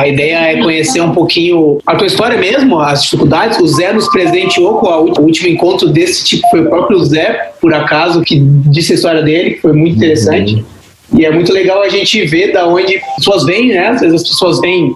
A ideia é conhecer um pouquinho a tua história mesmo, as dificuldades. O Zé nos presenteou com o último encontro desse tipo, foi o próprio Zé, por acaso, que disse a história dele, que foi muito interessante. E é muito legal a gente ver da onde as pessoas vêm, né? Às vezes as pessoas vêm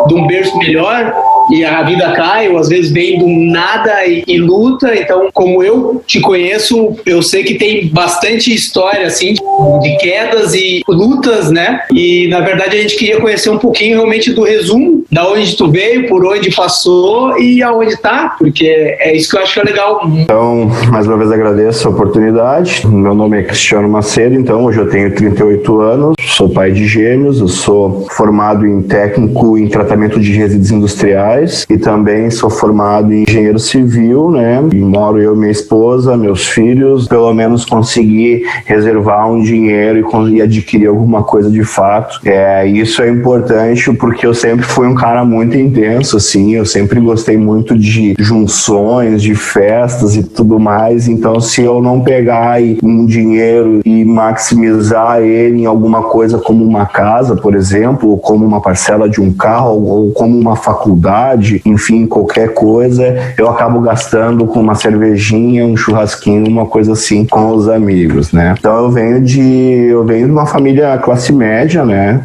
de um berço melhor e a vida cai, ou às vezes vem do nada e luta. Então, como eu te conheço, eu sei que tem bastante história, assim, de quedas e lutas, né? E, na verdade, a gente queria conhecer um pouquinho realmente do resumo, da onde tu veio, por onde passou e aonde tá, porque é isso que eu acho que é legal. Então, mais uma vez agradeço a oportunidade. Meu nome é Cristiano Macedo, então hoje eu tenho 38 anos, sou pai de gêmeos, eu sou formado em técnico em tratamento de resíduos industriais e também sou formado em engenheiro civil, né? E moro eu, minha esposa, meus filhos, pelo menos consegui reservar um dinheiro e adquirir alguma coisa de fato. Isso é importante porque eu sempre fui um cara muito intenso, assim, eu sempre gostei muito de junções, de festas e tudo mais, então se eu não pegar aí um dinheiro e maximizar ele em alguma coisa como uma casa, por exemplo, ou como uma parcela de um carro, ou como uma faculdade, enfim, qualquer coisa, eu acabo gastando com uma cervejinha, um churrasquinho, uma coisa assim com os amigos, né? Então eu venho de uma família classe média, né?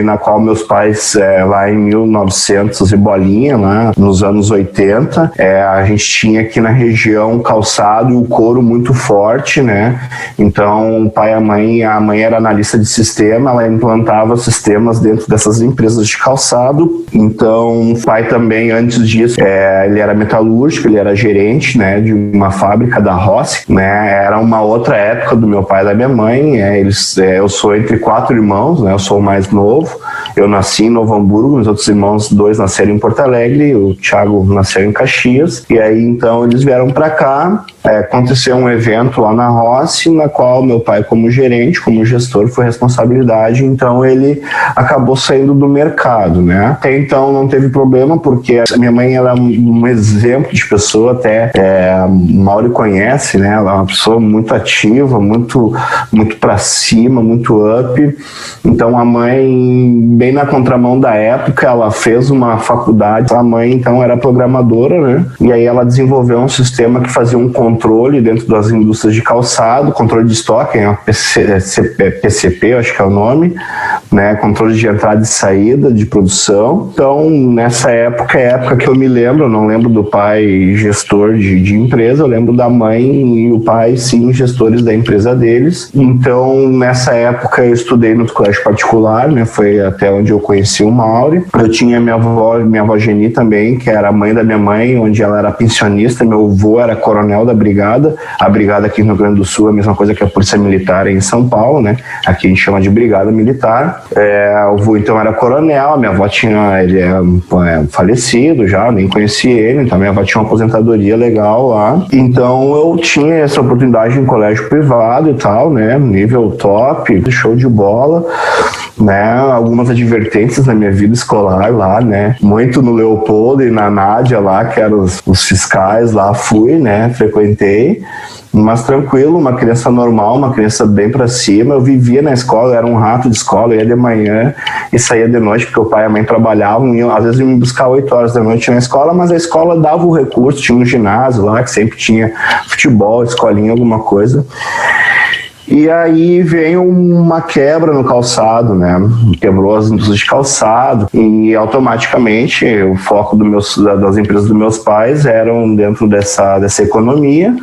Na qual meus pais, lá em 1900 e bolinha, lá nos anos 80, a gente tinha aqui na região calçado e o couro muito forte, né? Então, o pai e a mãe era analista de sistema, ela implantava sistemas dentro dessas empresas de calçado. Então, o pai também, antes disso, ele era metalúrgico, ele era gerente, né, de uma fábrica da Rossi, né? Era uma outra época do meu pai e da minha mãe. Eu sou entre 4 irmãos, né? Eu sou o mais novo. Eu nasci em Novo Hamburgo, meus outros irmãos, 2 nasceram em Porto Alegre, o Thiago nasceu em Caxias, e aí então eles vieram para cá. Aconteceu um evento lá na Rossi, na qual meu pai, como gerente, como gestor, foi responsabilidade, então ele acabou saindo do mercado, né? Até então não teve problema, porque a minha mãe era um exemplo de pessoa, até o Mauri conhece, né? Ela é uma pessoa muito ativa, muito para cima, muito up. Então a mãe, bem na contramão da época, ela fez uma faculdade. A mãe então era programadora, né? E aí ela desenvolveu um sistema que fazia um controle dentro das indústrias de calçado, controle de estoque, PCP, eu acho que é o nome, né? Controle de entrada e saída de produção. Então, nessa época, é a época que eu me lembro, eu não lembro do pai gestor de empresa, eu lembro da mãe e o pai, sim, gestores da empresa deles. Então, nessa época, eu estudei no colégio particular, né? Foi até onde eu conheci o Mauri. Eu tinha minha avó Geni também, que era a mãe da minha mãe, onde ela era pensionista. Meu avô era coronel da brigada. A brigada aqui no Rio Grande do Sul é a mesma coisa que a Polícia Militar em São Paulo, né? Aqui a gente chama de brigada militar. O avô então era coronel, a minha avó ele é falecido já, nem conheci ele, então minha avó tinha uma aposentadoria legal lá. Então eu tinha essa oportunidade em colégio privado e tal, né? Nível top, show de bola. Né, algumas advertências na minha vida escolar lá, né, muito no Leopoldo e na Nádia lá, que eram os fiscais lá, frequentei, mas tranquilo, uma criança normal, uma criança bem pra cima. Eu vivia na escola, eu era um rato de escola, eu ia de manhã e saía de noite, porque o pai e a mãe trabalhavam, às vezes iam me buscar 8 horas da noite na escola, mas a escola dava o recurso, tinha um ginásio lá, que sempre tinha futebol, escolinha, alguma coisa. E aí veio uma quebra no calçado, né? Quebrou as indústrias de calçado e automaticamente o foco das empresas dos meus pais eram dentro dessa economia.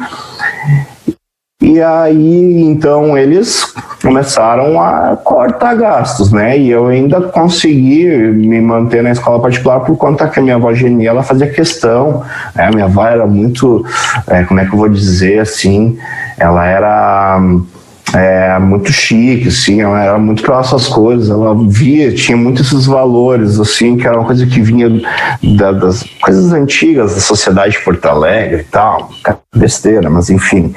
E aí, então, eles começaram a cortar gastos, né? E eu ainda consegui me manter na escola particular por conta que a minha avó Geni, ela fazia questão, né? A minha avó era muito, como é que eu vou dizer assim, ela era muito chique, assim, ela era muito próxima às coisas, ela tinha muitos esses valores, assim, que era uma coisa que vinha das coisas antigas da sociedade de Porto Alegre e tal, besteira, mas enfim.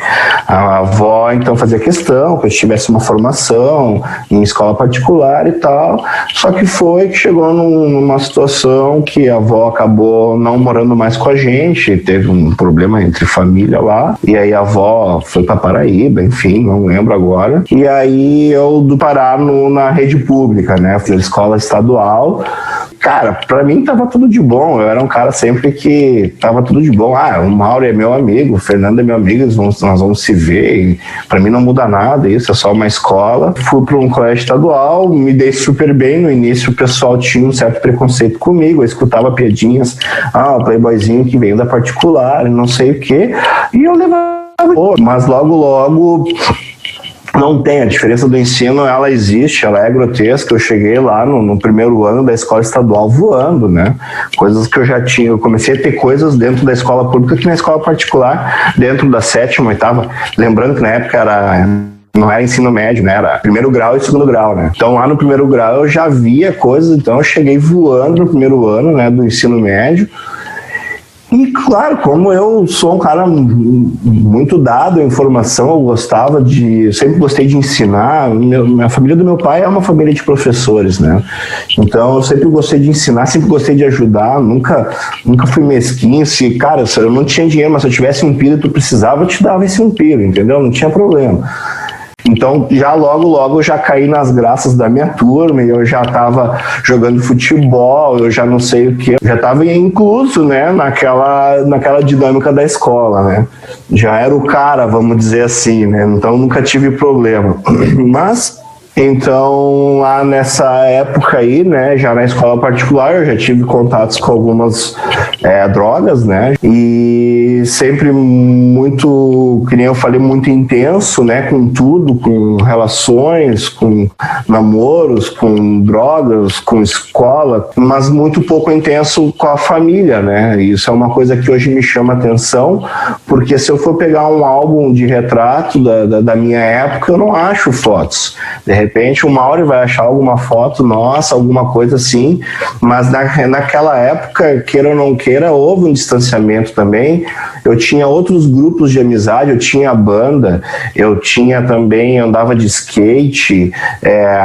A avó, então, fazia questão que eu tivesse uma formação em escola particular e tal, só que chegou numa situação que a avó acabou não morando mais com a gente, teve um problema entre família lá, e aí a avó foi para Paraíba, enfim, não lembro agora. E aí eu parar na rede pública, né? Eu fiz escola estadual cara, pra mim tava tudo de bom. Eu era um cara sempre que tava tudo de bom. O Mauro é meu amigo, o Fernando é meu amigo, nós vamos se ver. E pra mim não muda nada, isso é só uma escola. Fui para um colégio estadual, me dei super bem. No início o pessoal tinha um certo preconceito comigo, eu escutava piadinhas, o playboyzinho que veio da particular, não sei o quê, e eu levava. Mas logo não tem, a diferença do ensino, ela existe, ela é grotesca. Eu cheguei lá no primeiro ano da escola estadual voando, né? Coisas que eu já tinha, eu comecei a ter coisas dentro da escola pública que na escola particular, dentro da 7ª, 8ª, lembrando que na época não era ensino médio, né? Era primeiro grau e segundo grau, né? Então lá no primeiro grau eu já via coisas, então eu cheguei voando no primeiro ano, né, do ensino médio. E, claro, como eu sou um cara muito dado à informação, eu sempre gostei de ensinar. A família do meu pai é uma família de professores, né? Então, eu sempre gostei de ensinar, sempre gostei de ajudar, nunca fui mesquinho. Cara, eu não tinha dinheiro, mas se eu tivesse um piro e tu precisava, eu te dava esse um piro, entendeu? Não tinha problema. Então, já logo eu já caí nas graças da minha turma, e eu já estava jogando futebol, eu já não sei o que, eu já estava incluso, né, naquela dinâmica da escola, né, já era o cara, vamos dizer assim, né, então nunca tive problema. Mas, então, lá nessa época aí, né, já na escola particular, eu já tive contatos com algumas drogas, né, e sempre muito, que nem eu falei, muito intenso, né, com tudo, com relações, com namoros, com drogas, com escola, mas muito pouco intenso com a família, né, isso é uma coisa que hoje me chama atenção, porque se eu for pegar um álbum de retrato da minha época, eu não acho fotos. De repente o Mauro vai achar alguma foto nossa, alguma coisa assim, mas naquela época, queira ou não queira, houve um distanciamento também. Eu tinha outros grupos de amizade, eu tinha banda, eu tinha também, andava de skate,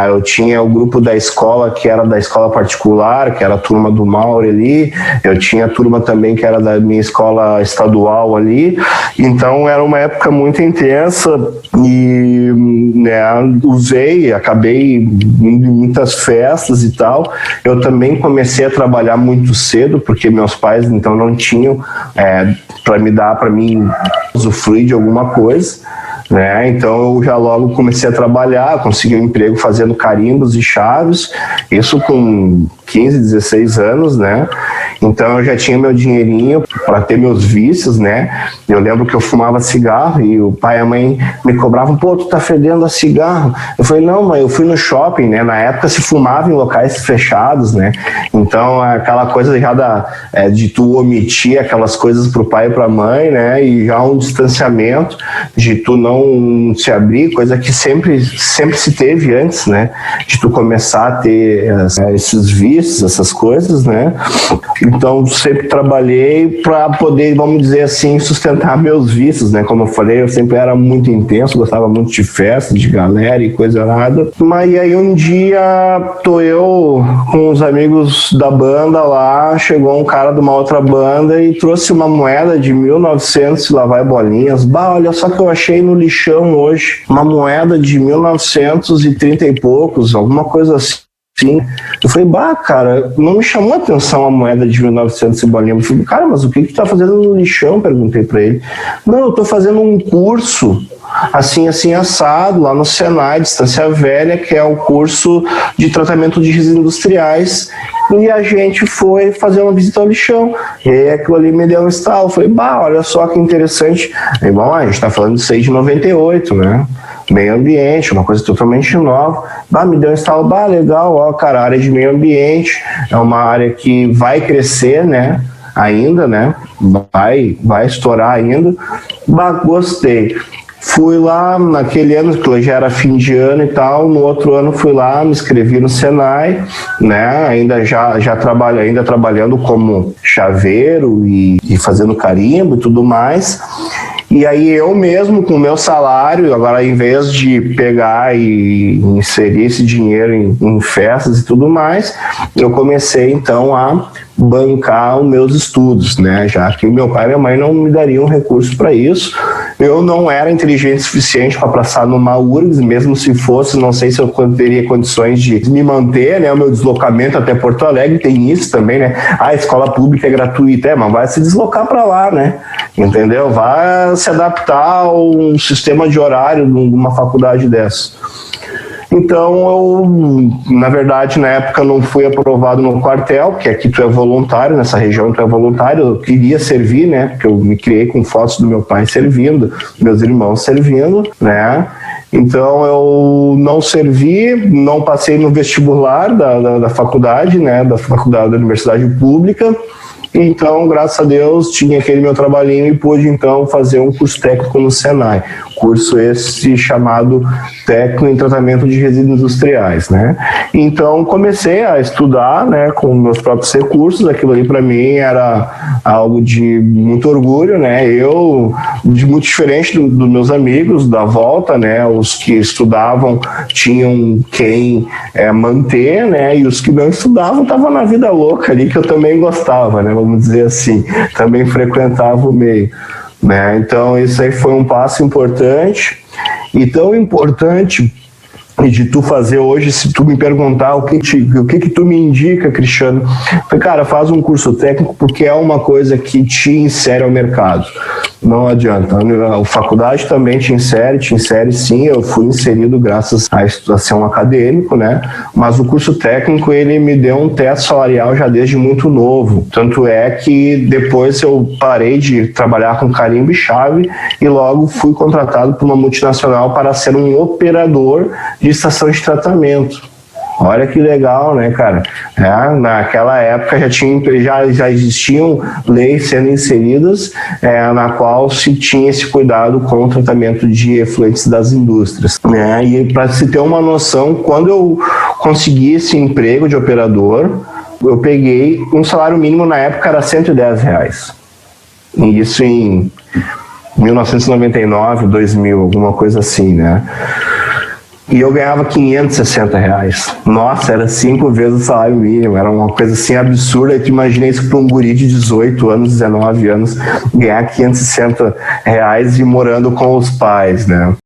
eu tinha o grupo da escola, que era da escola particular, que era a turma do Mauro ali, eu tinha a turma também que era da minha escola estadual ali, então era uma época muito intensa e, né, acabei indo em muitas festas e tal. Eu também comecei a trabalhar muito cedo, porque meus pais então não tinham para mim usufruir de alguma coisa, né? Então eu já logo comecei a trabalhar, consegui um emprego fazendo carimbos e chaves, isso com 15, 16 anos, né? Então eu já tinha meu dinheirinho para ter meus vícios, né? Eu lembro que eu fumava cigarro e o pai e a mãe me cobravam, pô, tu tá fedendo a cigarro. Eu falei, não, mãe, eu fui no shopping, né? Na época se fumava em locais fechados, né? Então aquela coisa já de tu omitir aquelas coisas pro pai e pra mãe, né? E já um distanciamento de tu não se abrir, coisa que sempre se teve antes, né? De tu começar a ter esses vícios, essas coisas, né? Então, sempre trabalhei para poder, vamos dizer assim, sustentar meus vícios, né? Como eu falei, eu sempre era muito intenso, gostava muito de festa, de galera e coisa nada. Mas aí um dia, tô eu com os amigos da banda lá, chegou um cara de uma outra banda e trouxe uma moeda de 1900 e lá vai bolinhas. Olha só que eu achei no lixão hoje, uma moeda de 1930 e poucos, alguma coisa assim. Sim. Eu falei, cara, não me chamou a atenção a moeda de 1900 e bolinha. Eu falei, cara, mas o que tu tá fazendo no lixão? Perguntei pra ele. Não, eu tô fazendo um curso assim assado, lá no Senai, Distância Velha, que é o curso de tratamento de resíduos industriais, e a gente foi fazer uma visita ao lixão, e aí aquilo ali me deu um estalo. Eu falei, olha só que interessante. Aí, bom, a gente tá falando disso aí de 98, né? Meio ambiente, uma coisa totalmente nova. Me deu um estalo, legal, cara, a área de meio ambiente é uma área que vai crescer, né, ainda, né, vai estourar ainda. Gostei. Fui lá naquele ano, que já era fim de ano e tal, no outro ano fui lá, me inscrevi no Senai, né, ainda trabalhando como chaveiro e fazendo carimbo e tudo mais. E aí eu mesmo, com o meu salário, agora em vez de pegar e inserir esse dinheiro em festas e tudo mais, eu comecei então a bancar os meus estudos, né? Já que meu pai e minha mãe não me dariam recurso para isso, Eu não era inteligente o suficiente para passar numa URGS, mesmo se fosse, não sei se eu teria condições de me manter, né? O meu deslocamento até Porto Alegre tem isso também, né? A escola pública é gratuita, mas vai se deslocar para lá, né? Entendeu? Vai se adaptar ao sistema de horário de uma faculdade dessa. Então, eu, na verdade, na época não fui aprovado no quartel, que aqui tu é voluntário, nessa região tu é voluntário, eu queria servir, né, porque eu me criei com fotos do meu pai servindo, meus irmãos servindo, né, então eu não servi, não passei no vestibular da faculdade, né, da Universidade Pública. Então, graças a Deus, tinha aquele meu trabalhinho e pude, então, fazer um curso técnico no Senai. Curso esse chamado Técnico em Tratamento de Resíduos Industriais, né? Então, comecei a estudar, né, com meus próprios recursos. Aquilo ali, para mim, era algo de muito orgulho, né? Eu, muito diferente dos meus amigos da volta, né? Os que estudavam tinham quem manter, né? E os que não estudavam estavam na vida louca ali, que eu também gostava, né? Vamos dizer assim, também frequentava o meio, né? Então isso aí foi um passo importante, e tão importante de tu fazer hoje. Se tu me perguntar o que tu me indica, Cristiano, falei, cara, faz um curso técnico, porque é uma coisa que te insere ao mercado. Não adianta. A faculdade também te insere sim. Eu fui inserido graças a ser um acadêmico, né? Mas o curso técnico, ele me deu um teto salarial já desde muito novo. Tanto é que depois eu parei de trabalhar com carimbo e chave e logo fui contratado por uma multinacional para ser um operador de estação de tratamento. Olha que legal, né, cara? Naquela época já existiam leis sendo inseridas, na qual se tinha esse cuidado com o tratamento de efluentes das indústrias, né? E para se ter uma noção, quando eu consegui esse emprego de operador, eu peguei um salário mínimo, na época era R$110. E isso em 1999, 2000, alguma coisa assim, né? E eu ganhava R$560. Nossa, era 5 vezes o salário mínimo. Era uma coisa assim absurda. Tu imagina isso para um guri de 18 anos, 19 anos, ganhar R$560 e morando com os pais, né?